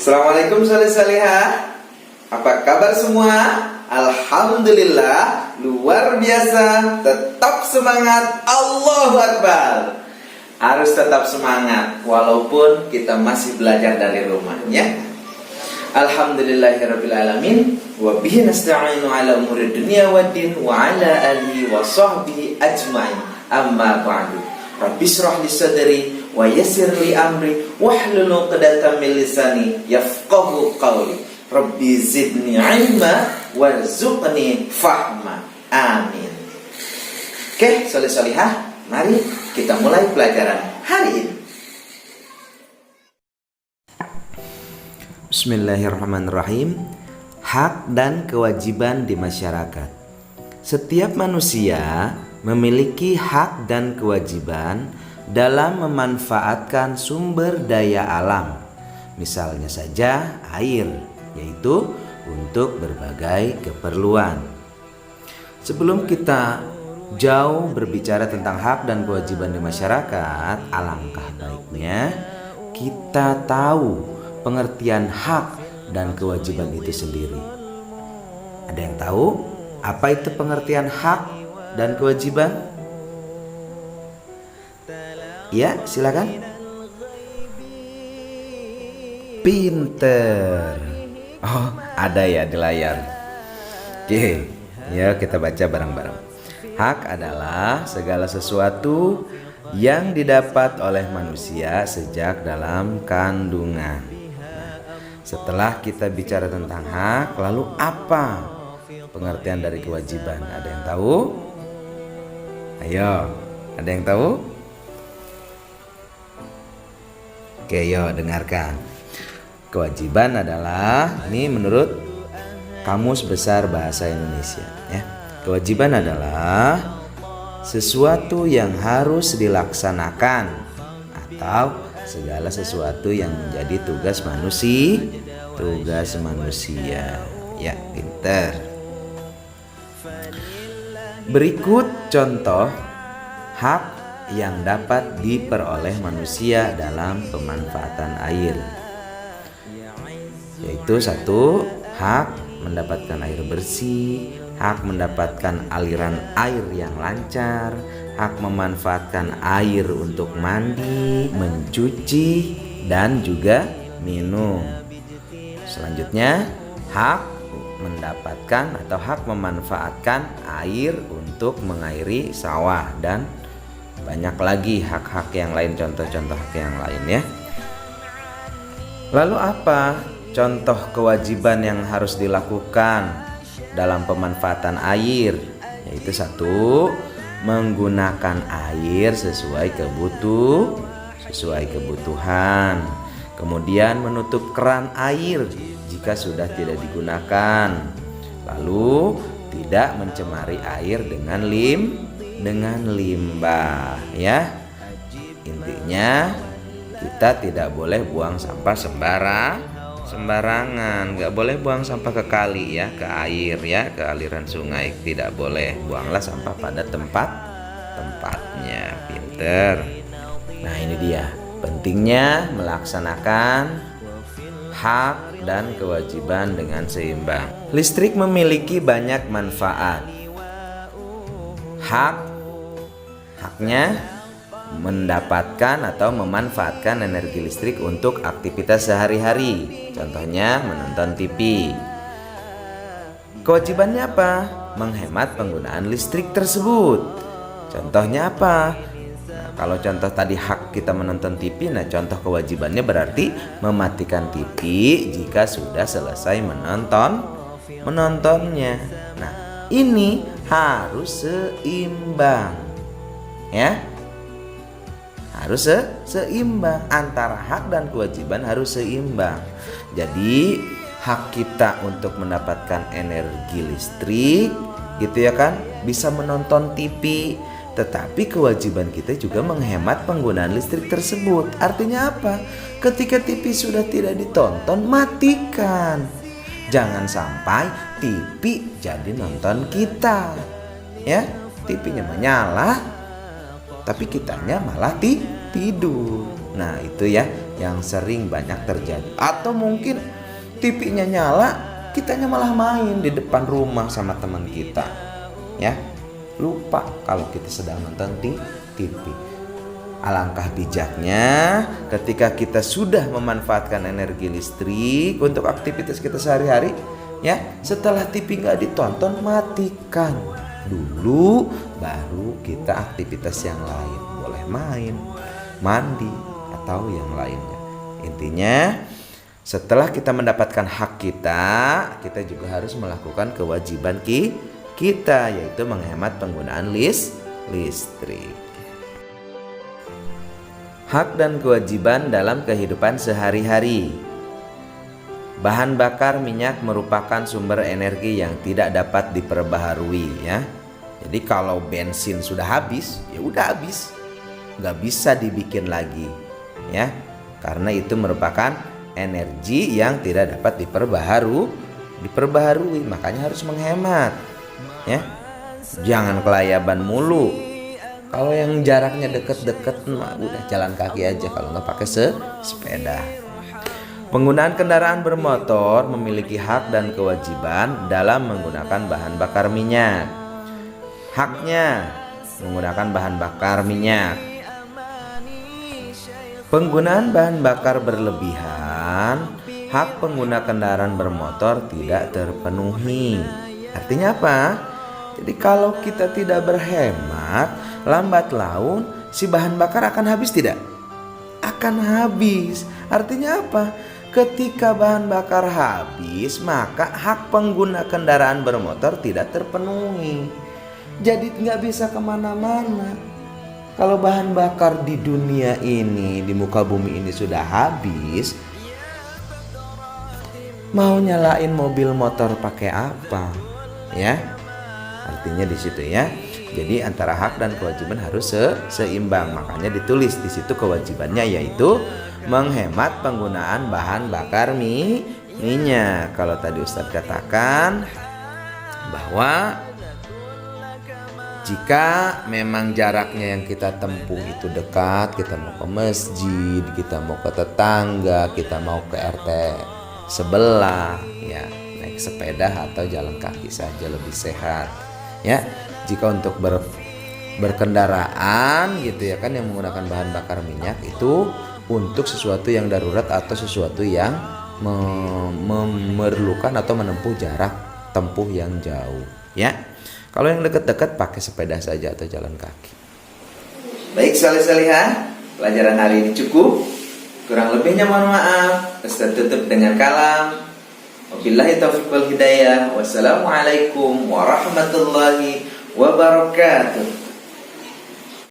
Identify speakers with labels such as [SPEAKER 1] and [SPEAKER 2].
[SPEAKER 1] Assalamualaikum salih-salihah. Apa kabar semua? Alhamdulillah, luar biasa. Tetap semangat, Allahu Akbar. Harus tetap semangat walaupun kita masih belajar dari rumah, ya. Alhamdulillahirabbil alamin wa bihi nasta'inu ala umuri dunya waddin wa ala alihi wa sahbihi ajmain. Amma ba'du. Rabbi shrah li sadri wa yassir li amri wahlul 'uqdatam min lisani yafqahu qawli. Rabbi zidni 'ilma warzuqni fahma. Amin. Oke, salih-salihah, mari kita mulai pelajaran hari ini. Bismillahirrahmanirrahim. Hak dan kewajiban di masyarakat. Setiap manusia memiliki hak dan kewajiban dalam memanfaatkan sumber daya alam. Misalnya saja air, yaitu untuk berbagai keperluan. Sebelum kita jauh berbicara tentang hak dan kewajiban di masyarakat, alangkah baiknya kita tahu pengertian hak dan kewajiban itu sendiri. Ada yang tahu apa itu pengertian hak dan kewajiban? Ya, silakan. Pinter. Oh, ada ya di layar. Oke, ya kita baca bareng-bareng. Hak adalah segala sesuatu yang didapat oleh manusia sejak dalam kandungan. Setelah kita bicara tentang hak, lalu apa pengertian dari kewajiban? Ada yang tahu? Ayo, ada yang tahu? Oke, yuk dengarkan. Kewajiban adalah, ini menurut Kamus Besar Bahasa Indonesia, ya. Kewajiban adalah sesuatu yang harus dilaksanakan atau segala sesuatu yang menjadi tugas manusia. Ya, pinter. Berikut contoh hak yang dapat diperoleh manusia dalam pemanfaatan air. Yaitu satu, hak mendapatkan air bersih, hak mendapatkan aliran air yang lancar, hak memanfaatkan air untuk mandi, mencuci, dan juga minum. Selanjutnya, hak mendapatkan atau hak memanfaatkan air untuk mengairi sawah, dan banyak lagi hak-hak yang lain, contoh-contoh hak yang lain, ya. Lalu apa contoh kewajiban yang harus dilakukan dalam pemanfaatan air? Yaitu satu, menggunakan air sesuai kebutuhan. Kemudian menutup keran air jika sudah tidak digunakan. Lalu tidak mencemari air dengan limbah, ya. Intinya kita tidak boleh buang sampah sembarangan. Nggak boleh buang sampah ke kali, ya, ke air, ya, ke aliran sungai. Tidak boleh. Buanglah sampah pada tempatnya. Pinter. Nah, ini dia pentingnya melaksanakan hak dan kewajiban dengan seimbang. Listrik memiliki banyak manfaat. Haknya mendapatkan atau memanfaatkan energi listrik untuk aktivitas sehari-hari. Contohnya menonton TV. Kewajibannya apa? Menghemat penggunaan listrik tersebut. Contohnya apa? Nah, kalau contoh tadi hak kita menonton TV, nah contoh kewajibannya berarti mematikan TV jika sudah selesai menontonnya. Nah, ini harus seimbang, ya. Harus seimbang antara hak dan kewajiban, harus seimbang. Jadi hak kita untuk mendapatkan energi listrik, gitu ya kan, bisa menonton TV, tetapi kewajiban kita juga menghemat penggunaan listrik tersebut. Artinya apa? Ketika TV sudah tidak ditonton, matikan. Jangan sampai TV jadi nonton kita, ya. TV-nya menyala, tapi kitanya malah tidur. Nah, itu ya yang sering banyak terjadi. Atau mungkin TV-nya nyala, kitanya malah main di depan rumah sama teman kita, ya, lupa kalau kita sedang nonton TV. Alangkah bijaknya ketika kita sudah memanfaatkan energi listrik untuk aktivitas kita sehari-hari, ya, setelah TV nggak ditonton, matikan dulu, baru kita aktivitas yang lain, boleh main, mandi, atau yang lainnya. Intinya, setelah kita mendapatkan hak kita, kita juga harus melakukan kewajiban kita, yaitu menghemat penggunaan listrik. Hak dan kewajiban dalam kehidupan sehari-hari. Bahan bakar minyak merupakan sumber energi yang tidak dapat diperbaharui, ya. Jadi kalau bensin sudah habis, ya udah habis, nggak bisa dibikin lagi, ya, karena itu merupakan energi yang tidak dapat diperbaharui, makanya harus menghemat, ya. Jangan kelayaban mulu. Kalau yang jaraknya deket-deket, udah jalan kaki aja, kalau nggak pakai sepeda. Penggunaan kendaraan bermotor memiliki hak dan kewajiban dalam menggunakan bahan bakar minyak. Haknya menggunakan bahan bakar minyak. Penggunaan bahan bakar berlebihan, hak pengguna kendaraan bermotor tidak terpenuhi. Artinya apa? Jadi kalau kita tidak berhemat, lambat laun si bahan bakar akan habis tidak? Akan habis. Artinya apa? Ketika bahan bakar habis, maka hak pengguna kendaraan bermotor tidak terpenuhi. Jadi nggak bisa kemana-mana. Kalau bahan bakar di dunia ini, di muka bumi ini sudah habis, mau nyalain mobil motor pakai apa? Ya, artinya di situ, ya. Jadi antara hak dan kewajiban harus seimbang. Makanya ditulis di situ kewajibannya, yaitu menghemat penggunaan bahan bakar minyak. Kalau tadi Ustadz katakan bahwa jika memang jaraknya yang kita tempuh itu dekat, kita mau ke masjid, kita mau ke tetangga, kita mau ke RT sebelah, ya, naik sepeda atau jalan kaki saja lebih sehat, ya. Jika untuk berkendaraan gitu, ya kan, yang menggunakan bahan bakar minyak itu untuk sesuatu yang darurat atau sesuatu yang memerlukan atau menempuh jarak tempuh yang jauh, ya. Kalau yang dekat-dekat pakai sepeda saja atau jalan kaki. Baik, salih-salihah, pelajaran hari ini cukup. Kurang lebihnya mohon maaf. Ustaz tutup dengan kalam. Wabillahi taufiq wal hidayah. Wassalamualaikum warahmatullahi wabarakatuh.